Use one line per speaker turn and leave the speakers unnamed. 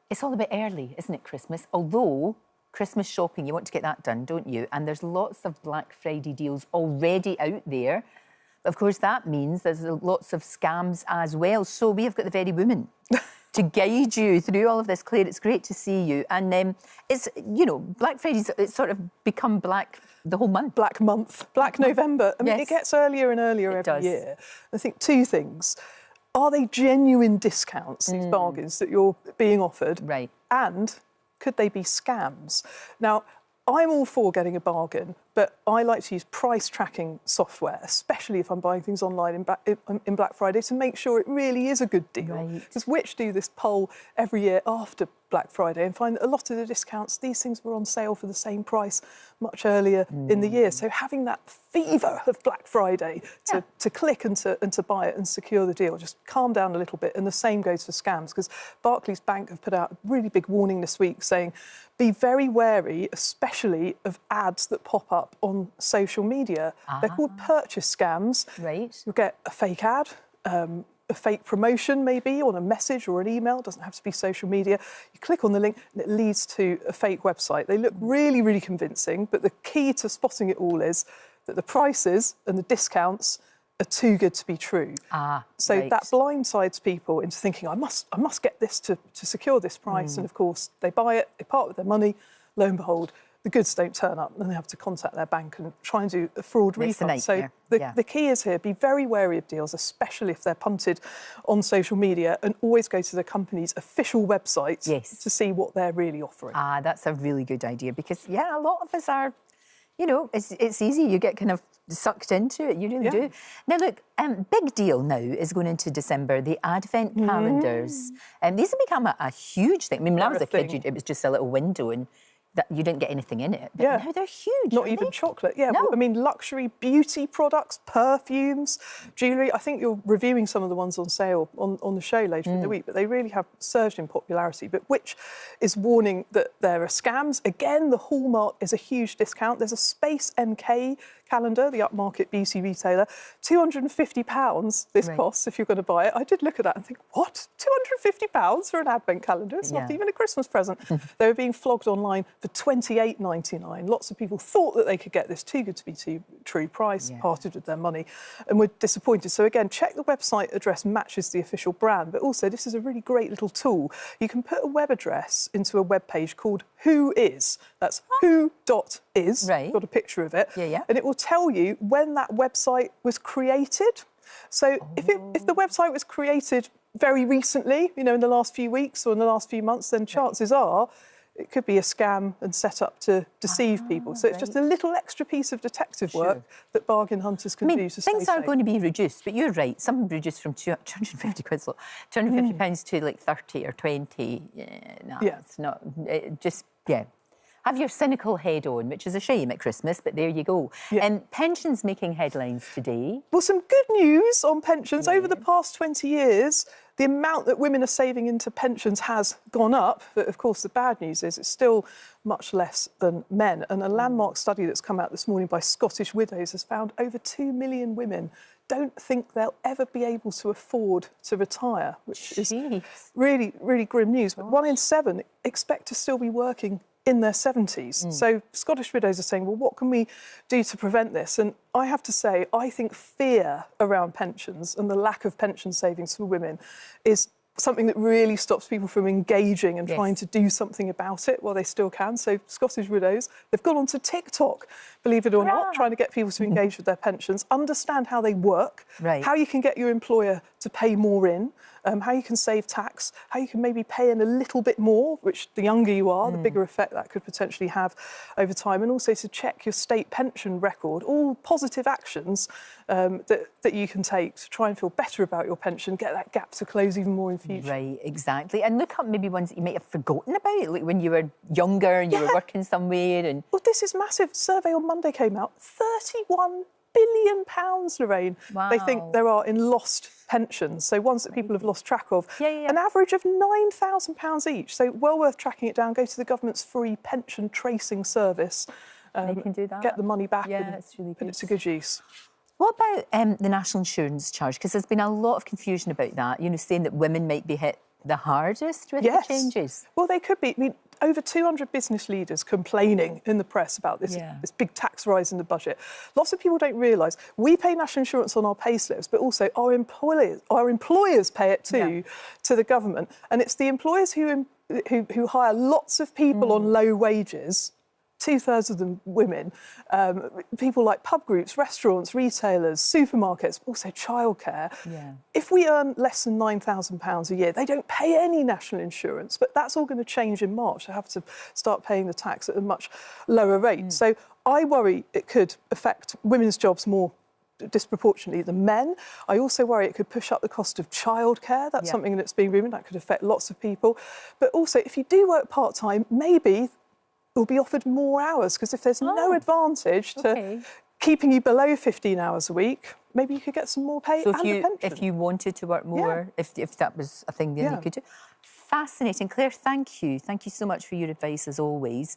It's all a bit early, isn't it, Christmas? Although Christmas shopping, you want to get that done, don't you? And there's lots of Black Friday deals already out there. But of course, that means there's lots of scams as well. So we have got the very woman to guide you through all of this. Claire, it's great to see you. And it's, you know, Black Friday's, it's sort of become black the whole month.
Black month, Black November. I mean, it gets earlier and earlier every year. I think two things. Are they genuine discounts, these bargains that you're being offered?
Right.
And could they be scams? Now, I'm all for getting a bargain, but I like to use price tracking software, especially if I'm buying things online in Black Friday, to make sure it really is a good deal. Because Which do this poll every year after Black Friday and find that a lot of the discounts, these things were on sale for the same price much earlier in the year. So having that fever of Black Friday to click and to buy it and secure the deal, just calm down a little bit. And the same goes for scams, because Barclays Bank have put out a really big warning this week saying, be very wary, especially of ads that pop up on social media. They're called purchase scams.
Right.
You'll get a fake ad, a fake promotion maybe on a message or an email. It doesn't have to be social media. You click on the link and it leads to a fake website. They look really, really convincing, but the key to spotting it all is that the prices and the discounts are too good to be true. So that blindsides people into thinking, I must get this to secure this price. And of course, they buy it, they part with their money, lo and behold, the goods don't turn up, and they have to contact their bank and try and do a fraud refund. So the key is here, be very wary of deals, especially if they're punted on social media, and always go to the company's official website to see what they're really offering.
That's a really good idea, because, a lot of us are, you know, it's easy. You get kind of sucked into it. You really do. Now, look, big deal now is going into December, the Advent calendars. And these have become a huge thing. I mean, when I was a kid, it was just a little window and that you didn't get anything in it. But now they're huge.
Not even chocolate. Well, I mean, luxury beauty products, perfumes, jewellery. I think you're reviewing some of the ones on sale on the show later in the week, but they really have surged in popularity. But Which is warning that there are scams. Again, the hallmark is a huge discount. There's a Space NK calendar, the upmarket beauty retailer, £250 this costs if you're going to buy it. I did look at that and think, what? £250 for an advent calendar? It's not even a Christmas present. They were being flogged online for £28.99. Lots of people thought that they could get this too good to be true price, parted with their money, and were disappointed. So again, check the website address matches the official brand, but also this is a really great little tool. You can put a web address into a web page called Who Is. That's who.is. Got a picture of it. And it will tell you when that website was created. So if the website was created very recently, you know, in the last few weeks or in the last few months, then chances are it could be a scam and set up to deceive people. So it's just a little extra piece of detective work that bargain hunters can do to stay
things
safe.
are going to be reduced, but you're right. Some reduced from 250 quid, £250 to like 30 or 20. It's not. Have your cynical head on, which is a shame at Christmas, but there you go. And pensions making headlines today.
Well, some good news on pensions. Over the past 20 years, the amount that women are saving into pensions has gone up. But, of course, the bad news is it's still much less than men. And a landmark study that's come out this morning by Scottish Widows has found over 2 million women don't think they'll ever be able to afford to retire, which is really, really grim news. But 1 in 7 expect to still be working in their 70s. So Scottish Widows are saying, well, what can we do to prevent this? And I have to say, I think fear around pensions and the lack of pension savings for women is something that really stops people from engaging and trying to do something about it while they still can. So Scottish Widows, they've gone onto TikTok, believe it or not, trying to get people to engage with their pensions, understand how they work, how you can get your employer to pay more in, how you can save tax, how you can maybe pay in a little bit more, which the younger you are, the bigger effect that could potentially have over time, and also to check your state pension record, all positive actions that you can take to try and feel better about your pension, get that gap to close even more in future.
Right, exactly. And look up maybe ones that you might have forgotten about, like when you were younger and you were working somewhere. And
well, this is massive. Survey on Monday came out, £31 billion, Lorraine, they think there are in lost pensions, so ones that people have lost track of. An average of £9,000 each, so well worth tracking it down. Go to the government's free pension tracing service.
They can do that.
Get the money back
and
put it to good use.
What about the national insurance charge? Because there's been a lot of confusion about that, you know, saying that women might be hit the hardest with
Yes.
the changes?
Well, they could be. I mean, over 200 business leaders complaining in the press about this, this big tax rise in the budget. Lots of people don't realise we pay national insurance on our pay slips, but also our employers pay it too to the government. And it's the employers who hire lots of people on low wages, 2/3 of them women, people like pub groups, restaurants, retailers, supermarkets, also childcare.
Yeah.
If we earn less than £9,000 a year, they don't pay any national insurance, but that's all going to change in March. They have to start paying the tax at a much lower rate. So I worry it could affect women's jobs more disproportionately than men. I also worry it could push up the cost of childcare. That's something that's being rumoured. That could affect lots of people. But also, if you do work part-time, maybe will be offered more hours, because if there's no advantage to keeping you below 15 hours a week, maybe you could get some more pay and a pension.
If you wanted to work more, if that was a thing, then you could do. Fascinating. Claer, thank you. Thank you so much for your advice, as always.